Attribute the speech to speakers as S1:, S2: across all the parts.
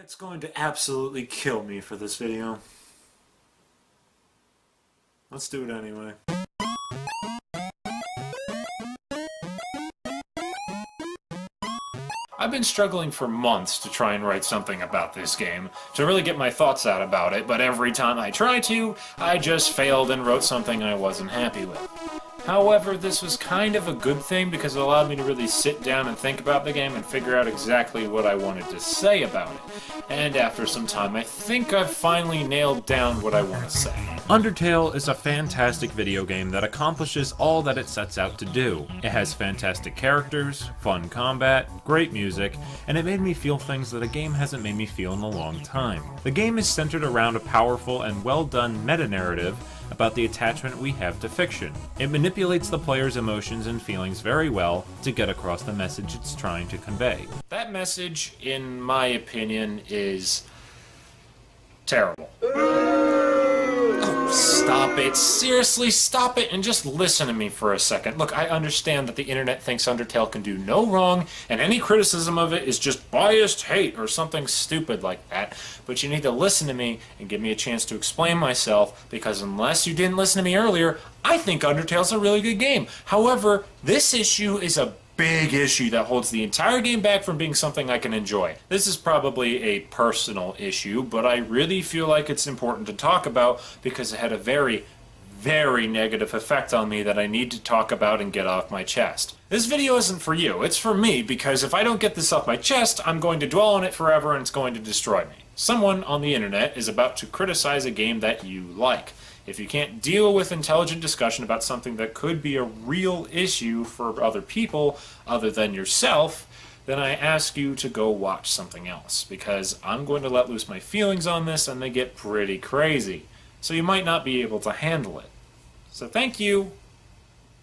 S1: Internet's going to absolutely kill me for this video. Let's do it anyway. I've been struggling for months to try and write something about this game, to really get my thoughts out about it, but every time I try to, I just failed and wrote something I wasn't happy with. However, this was kind of a good thing because it allowed me to really sit down and think about the game and figure out exactly what I wanted to say about it. And after some time, I think I've finally nailed down what I want to say.
S2: Undertale is a fantastic video game that accomplishes all that it sets out to do. It has fantastic characters, fun combat, great music, and it made me feel things that a game hasn't made me feel in a long time. The game is centered around a powerful and well-done meta-narrative about the attachment we have to fiction. It manipulates the player's emotions and feelings very well to get across the message it's trying to convey.
S1: That message, in my opinion, is terrible. Stop it. Seriously, stop it and just listen to me for a second. Look, I understand that the internet thinks Undertale can do no wrong, and any criticism of it is just biased hate or something stupid like that. But you need to listen to me and give me a chance to explain myself, because unless you didn't listen to me earlier, I think Undertale's a really good game. However, this issue is a big issue that holds the entire game back from being something I can enjoy. This is probably a personal issue, but I really feel like it's important to talk about because it had a very, very negative effect on me that I need to talk about and get off my chest. This video isn't for you, it's for me, because if I don't get this off my chest, I'm going to dwell on it forever and it's going to destroy me. Someone on the internet is about to criticize a game that you like. If you can't deal with intelligent discussion about something that could be a real issue for other people other than yourself, then I ask you to go watch something else, because I'm going to let loose my feelings on this and they get pretty crazy. So you might not be able to handle it. So thank you.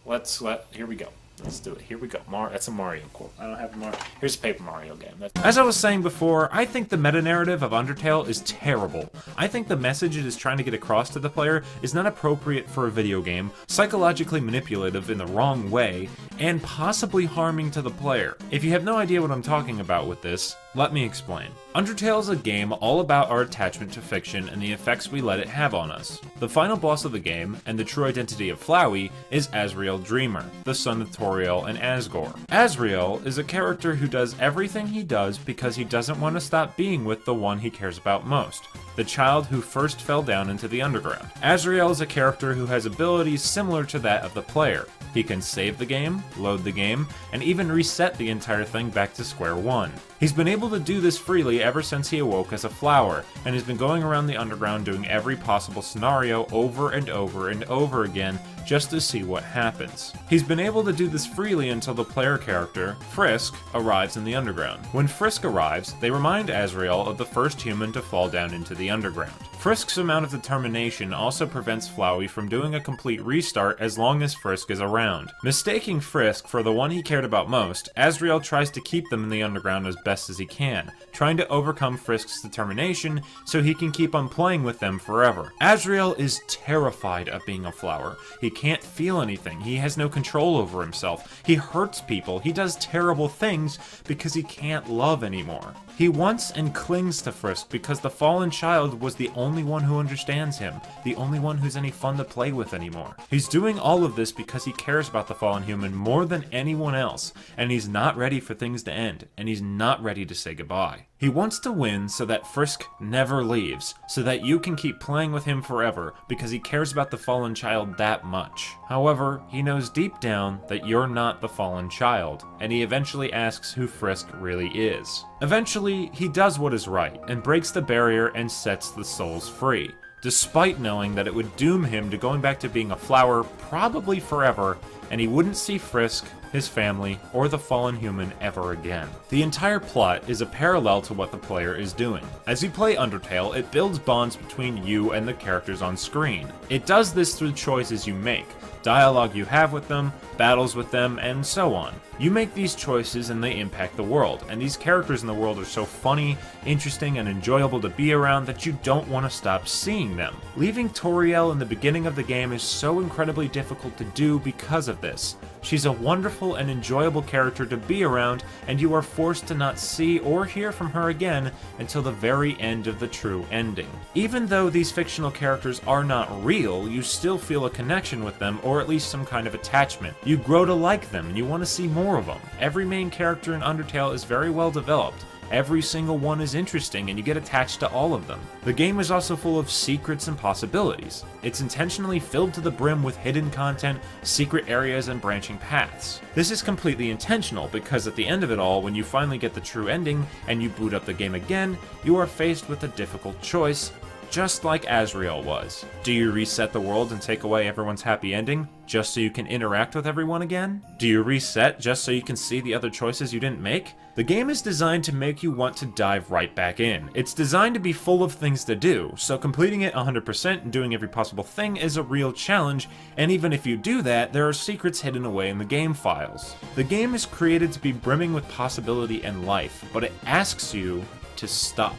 S1: Here we go. Let's do it. Here we go. That's a Mario quote. I don't have a Mario. Here's a Paper Mario game.
S2: As I was saying before, I think the meta-narrative of Undertale is terrible. I think the message it is trying to get across to the player is not appropriate for a video game, psychologically manipulative in the wrong way, and possibly harming to the player. If you have no idea what I'm talking about with this, let me explain. Undertale is a game all about our attachment to fiction and the effects we let it have on us. The final boss of the game, and the true identity of Flowey, is Asriel Dreamer, the son of Toriel and Asgore. Asriel is a character who does everything he does because he doesn't want to stop being with the one he cares about most, the child who first fell down into the underground. Asriel is a character who has abilities similar to that of the player. He can save the game, load the game, and even reset the entire thing back to square one. He's been able to do this freely ever since he awoke as a flower, and has been going around the underground doing every possible scenario over and over and over again just to see what happens. He's been able to do this freely until the player character, Frisk, arrives in the underground. When Frisk arrives, they remind Asriel of the first human to fall down into the underground. Frisk's amount of determination also prevents Flowey from doing a complete restart as long as Frisk is around. Mistaking Frisk for the one he cared about most, Asriel tries to keep them in the underground as best as he can, trying to overcome Frisk's determination so he can keep on playing with them forever. Asriel is terrified of being a flower. He can't feel anything. He has no control over himself. He hurts people. He does terrible things because he can't love anymore. He wants and clings to Frisk because the fallen child was the only one who understands him, the only one who's any fun to play with anymore. He's doing all of this because he cares about the fallen human more than anyone else, and he's not ready for things to end, and he's not ready to say goodbye. He wants to win so that Frisk never leaves, so that you can keep playing with him forever because he cares about the fallen child that much. However, he knows deep down that you're not the fallen child, and he eventually asks who Frisk really is. Eventually, he does what is right, and breaks the barrier and sets the souls free, despite knowing that it would doom him to going back to being a flower probably forever, and he wouldn't see Frisk, his family, or the fallen human ever again. The entire plot is a parallel to what the player is doing. As you play Undertale, it builds bonds between you and the characters on screen. It does this through choices you make, dialogue you have with them, battles with them, and so on. You make these choices and they impact the world, and these characters in the world are so funny, interesting, and enjoyable to be around that you don't want to stop seeing them. Leaving Toriel in the beginning of the game is so incredibly difficult to do because of this. She's a wonderful and enjoyable character to be around, and you are forced to not see or hear from her again until the very end of the true ending. Even though these fictional characters are not real, you still feel a connection with them, or at least some kind of attachment. You grow to like them, and you want to see more of them. Every main character in Undertale is very well developed. Every single one is interesting, and you get attached to all of them. The game is also full of secrets and possibilities. It's intentionally filled to the brim with hidden content, secret areas, and branching paths. This is completely intentional because at the end of it all, when you finally get the true ending and you boot up the game again, you are faced with a difficult choice, just like Azrael was. Do you reset the world and take away everyone's happy ending, just so you can interact with everyone again? Do you reset just so you can see the other choices you didn't make? The game is designed to make you want to dive right back in. It's designed to be full of things to do, so completing it 100% and doing every possible thing is a real challenge, and even if you do that, there are secrets hidden away in the game files. The game is created to be brimming with possibility and life, but it asks you to stop.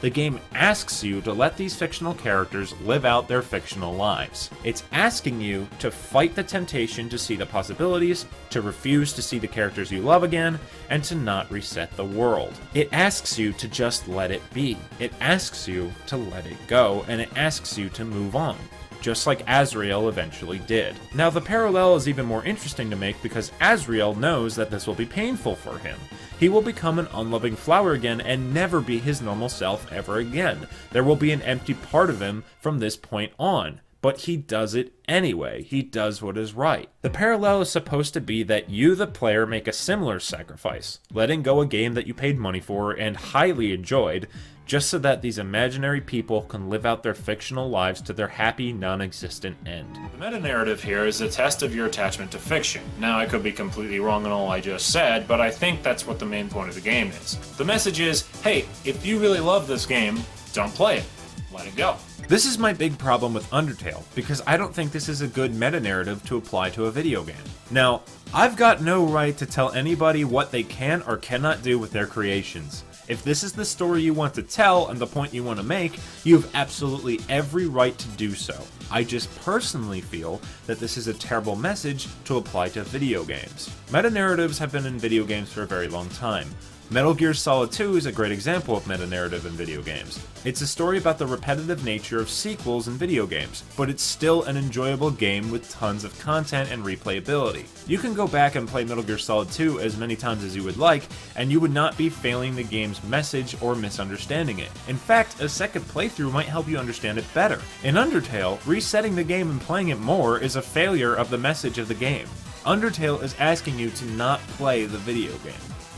S2: The game asks you to let these fictional characters live out their fictional lives. It's asking you to fight the temptation to see the possibilities, to refuse to see the characters you love again, and to not reset the world. It asks you to just let it be. It asks you to let it go, and it asks you to move on, just like Azrael eventually did. Now, the parallel is even more interesting to make because Azrael knows that this will be painful for him. He will become an unloving flower again and never be his normal self ever again. There will be an empty part of him from this point on. But he does it anyway. He does what is right. The parallel is supposed to be that you, the player, make a similar sacrifice, letting go a game that you paid money for and highly enjoyed, just so that these imaginary people can live out their fictional lives to their happy, non-existent end.
S1: The meta-narrative here is a test of your attachment to fiction. Now, I could be completely wrong in all I just said, but I think that's what the main point of the game is. The message is, hey, if you really love this game, don't play it. Let it go.
S2: This is my big problem with Undertale, because I don't think this is a good meta-narrative to apply to a video game. Now, I've got no right to tell anybody what they can or cannot do with their creations. If this is the story you want to tell and the point you want to make, you have absolutely every right to do so. I just personally feel that this is a terrible message to apply to video games. Meta-narratives have been in video games for a very long time. Metal Gear Solid 2 is a great example of meta-narrative in video games. It's a story about the repetitive nature of sequels in video games, but it's still an enjoyable game with tons of content and replayability. You can go back and play Metal Gear Solid 2 as many times as you would like, and you would not be failing the game's message or misunderstanding it. In fact, a second playthrough might help you understand it better. In Undertale, resetting the game and playing it more is a failure of the message of the game. Undertale is asking you to not play the video game.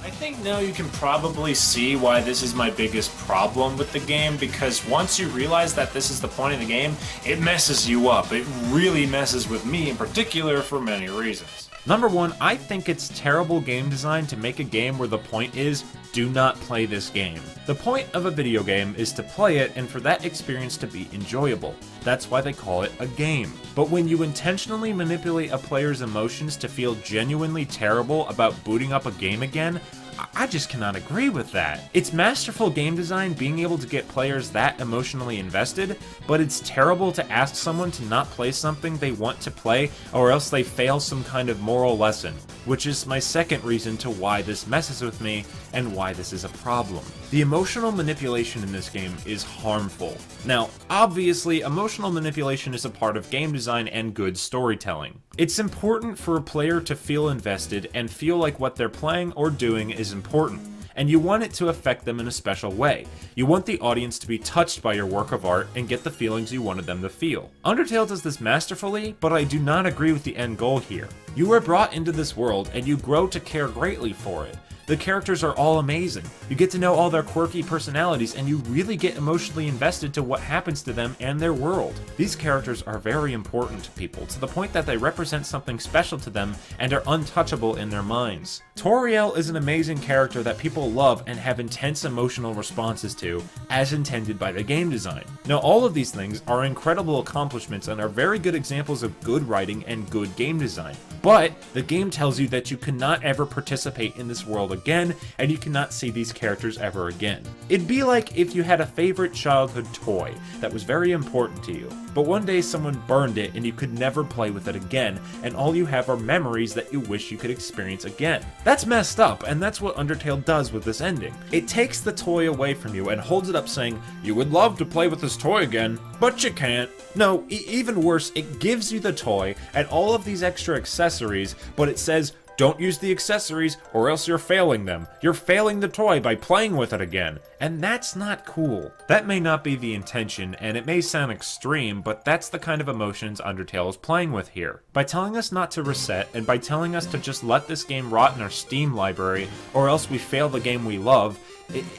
S1: I think now you can probably see why this is my biggest problem with the game, because once you realize that this is the point of the game, it messes you up. It really messes with me in particular for many reasons.
S2: Number one, I think it's terrible game design to make a game where the point is, do not play this game. The point of a video game is to play it and for that experience to be enjoyable. That's why they call it a game. But when you intentionally manipulate a player's emotions to feel genuinely terrible about booting up a game again, I just cannot agree with that. It's masterful game design being able to get players that emotionally invested, but it's terrible to ask someone to not play something they want to play or else they fail some kind of moral lesson, which is my second reason to why this messes with me and why this is a problem. The emotional manipulation in this game is harmful. Now, obviously, emotional manipulation is a part of game design and good storytelling. It's important for a player to feel invested and feel like what they're playing or doing is important, and you want it to affect them in a special way. You want the audience to be touched by your work of art and get the feelings you wanted them to feel. Undertale does this masterfully, but I do not agree with the end goal here. You are brought into this world and you grow to care greatly for it. The characters are all amazing. You get to know all their quirky personalities and you really get emotionally invested to what happens to them and their world. These characters are very important to people, to the point that they represent something special to them and are untouchable in their minds. Toriel is an amazing character that people love and have intense emotional responses to, as intended by the game design. Now, all of these things are incredible accomplishments and are very good examples of good writing and good game design. But the game tells you that you cannot ever participate in this world again, and you cannot see these characters ever again. It'd be like if you had a favorite childhood toy that was very important to you, but one day someone burned it and you could never play with it again, and all you have are memories that you wish you could experience again. That's messed up, and that's what Undertale does with this ending. It takes the toy away from you and holds it up saying, you would love to play with this toy again, but you can't. No, even worse, it gives you the toy and all of these extra accessories, but it says, don't use the accessories or else you're failing them. You're failing the toy by playing with it again. And that's not cool. That may not be the intention, and it may sound extreme, but that's the kind of emotions Undertale is playing with here. By telling us not to reset, and by telling us to just let this game rot in our Steam library, or else we fail the game we love,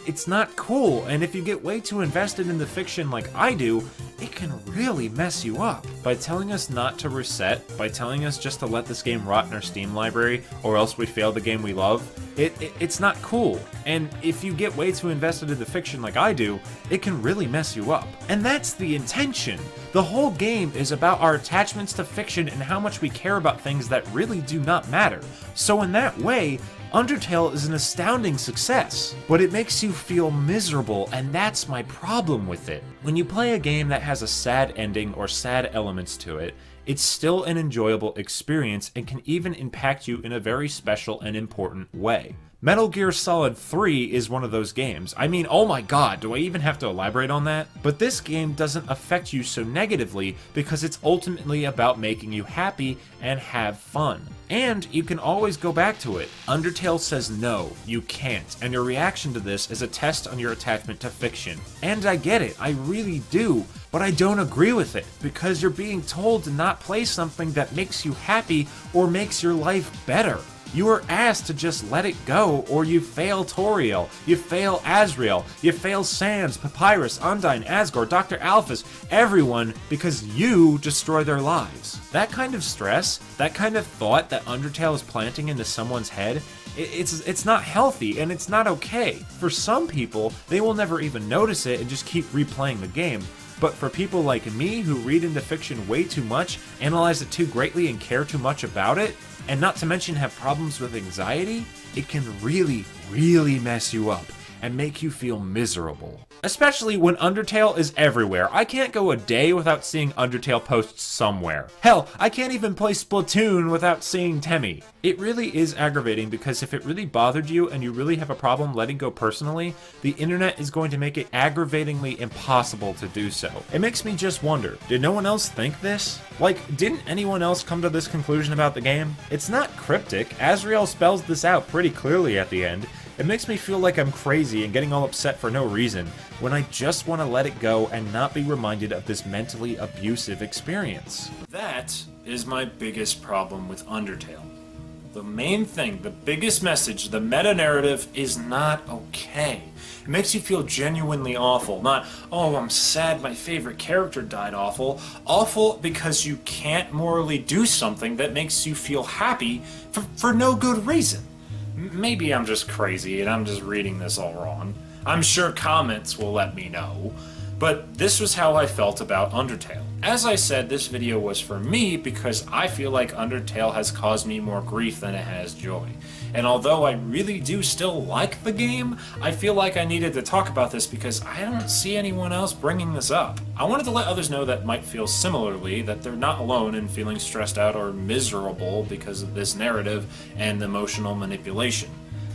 S2: it's not cool, and if you get way too invested in the fiction like I do, it can really mess you up. By telling us not to reset, by telling us just to let this game rot in our Steam library, or else we fail the game we love, it's not cool. And if you get way too invested in the fiction like I do, it can really mess you up. And that's the intention. The whole game is about our attachments to fiction and how much we care about things that really do not matter. So in that way, Undertale is an astounding success, but it makes you feel miserable, and that's my problem with it. When you play a game that has a sad ending or sad elements to it, it's still an enjoyable experience and can even impact you in a very special and important way. Metal Gear Solid 3 is one of those games. I mean, oh my god, do I even have to elaborate on that? But this game doesn't affect you so negatively because it's ultimately about making you happy and have fun. And you can always go back to it. Undertale says no, you can't, and your reaction to this is a test on your attachment to fiction. And I get it, I really do, but I don't agree with it, because you're being told to not play something that makes you happy or makes your life better. You are asked to just let it go, or you fail Toriel, you fail Azrael, you fail Sans, Papyrus, Undyne, Asgore, Dr. Alphys, everyone, because you destroy their lives. That kind of stress, that kind of thought that Undertale is planting into someone's head, it's not healthy, and it's not okay. For some people, they will never even notice it and just keep replaying the game. But for people like me who read into fiction way too much, analyze it too greatly, and care too much about it, and not to mention have problems with anxiety, it can really, really mess you up and make you feel miserable. Especially when Undertale is everywhere. I can't go a day without seeing Undertale posts somewhere. Hell, I can't even play Splatoon without seeing Temmie. It really is aggravating because if it really bothered you and you really have a problem letting go personally, the internet is going to make it aggravatingly impossible to do so. It makes me just wonder, did no one else think this? Like, didn't anyone else come to this conclusion about the game? It's not cryptic. Azrael spells this out pretty clearly at the end. It makes me feel like I'm crazy and getting all upset for no reason, when I just want to let it go and not be reminded of this mentally abusive experience.
S1: That is my biggest problem with Undertale. The main thing, the biggest message, the meta-narrative is not okay. It makes you feel genuinely awful. Not, oh, I'm sad my favorite character died awful. Awful because you can't morally do something that makes you feel happy for no good reason. Maybe I'm just crazy and I'm just reading this all wrong. I'm sure comments will let me know. But this was how I felt about Undertale. As I said, this video was for me because I feel like Undertale has caused me more grief than it has joy. And although I really do still like the game, I feel like I needed to talk about this because I don't see anyone else bringing this up. I wanted to let others know that might feel similarly, that they're not alone in feeling stressed out or miserable because of this narrative and emotional manipulation.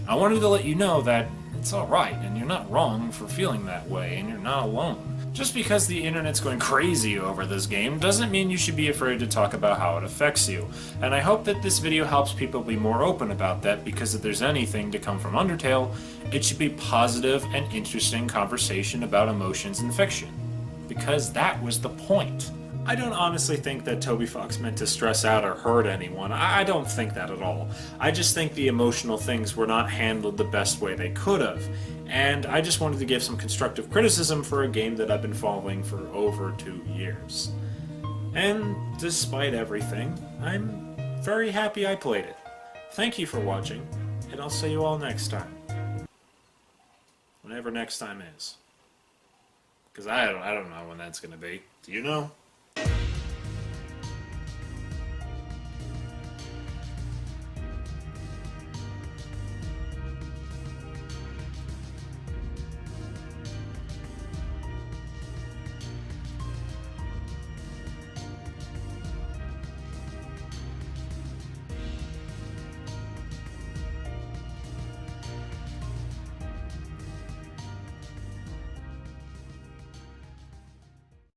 S1: I wanted to let you know that it's alright, and you're not wrong for feeling that way, and you're not alone. Just because the internet's going crazy over this game doesn't mean you should be afraid to talk about how it affects you. And I hope that this video helps people be more open about that, because if there's anything to come from Undertale, it should be positive and interesting conversation about emotions and fiction. Because that was the point. I don't honestly think that Toby Fox meant to stress out or hurt anyone. I don't think that at all. I just think the emotional things were not handled the best way they could have. And I just wanted to give some constructive criticism for a game that I've been following for over 2 years. And despite everything, I'm very happy I played it. Thank you for watching, and I'll see you all next time. Whenever next time is. Because I don't know when that's going to be. Do you know?